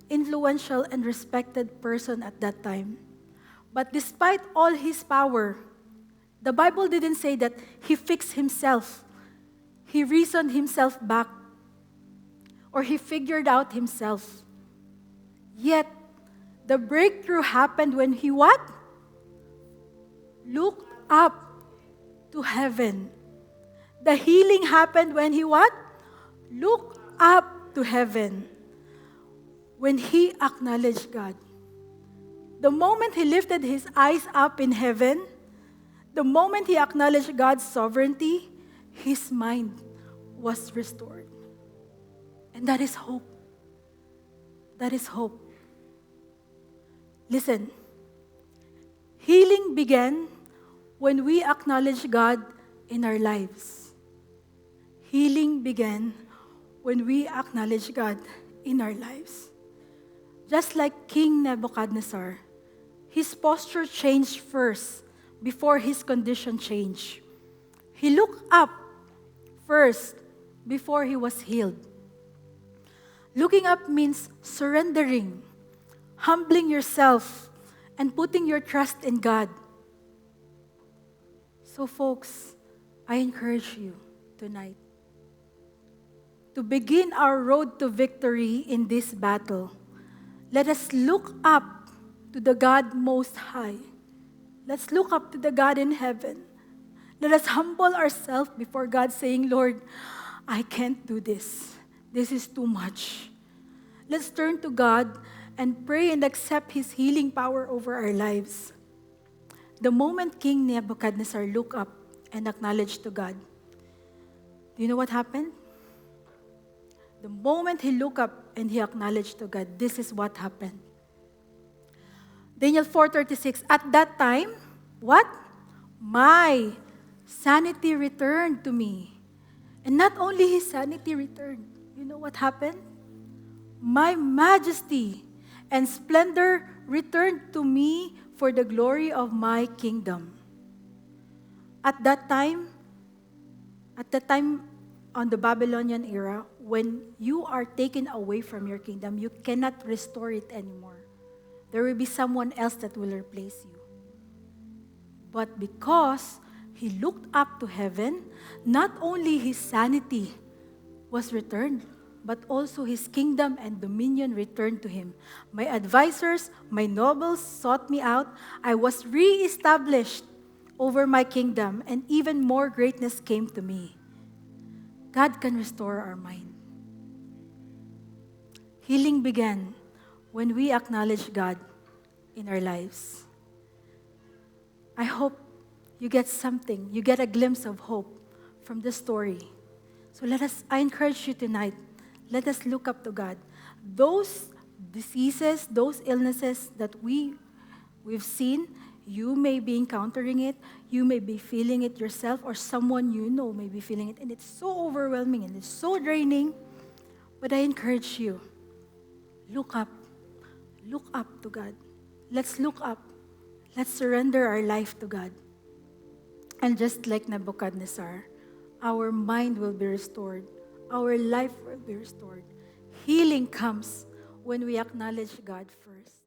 influential, and respected person at that time. But despite all his power, the Bible didn't say that he fixed himself. He reasoned himself back, or he figured out himself. Yet, the breakthrough happened when he what? Looked up to heaven. The healing happened when he what? Looked up to heaven. When he acknowledged God. The moment he lifted his eyes up in heaven, the moment he acknowledged God's sovereignty, his mind was restored. And that is hope. That is hope. Listen, healing began when we acknowledge God in our lives. Healing began when we acknowledge God in our lives. Just like King Nebuchadnezzar, his posture changed first before his condition changed. He looked up first before he was healed. Looking up means surrendering, humbling yourself, and putting your trust in God. So folks, I encourage you tonight to begin our road to victory in this battle. Let us look up to the God Most High. Let's look up to the God in heaven. Let us humble ourselves before God, saying, Lord, I can't do this. This is too much. Let's turn to God and pray and accept His healing power over our lives. The moment King Nebuchadnezzar looked up and acknowledged to God, do you know what happened? The moment he looked up and he acknowledged to God, this is what happened. Daniel 4:36, at that time, what? My sanity returned to me. And not only his sanity returned, you know what happened? My majesty and splendor returned to me for the glory of my kingdom. At that time on the Babylonian era, when you are taken away from your kingdom, you cannot restore it anymore. There will be someone else that will replace you. But because he looked up to heaven, not only his sanity was returned, but also his kingdom and dominion returned to him. My advisors, my nobles sought me out. I was re-established over my kingdom, and even more greatness came to me. God can restore our mind. Healing began when we acknowledge God in our lives. I hope you get something, you get a glimpse of hope from this story. So I encourage you tonight, let us look up to God. Those diseases, those illnesses that we've seen, you may be encountering it, you may be feeling it yourself, or someone you know may be feeling it, and it's so overwhelming and it's so draining. But I encourage you, look up to God. Let's look up. Let's surrender our life to God. And just like Nebuchadnezzar, our mind will be restored. Our life will be restored. Healing comes when we acknowledge God first.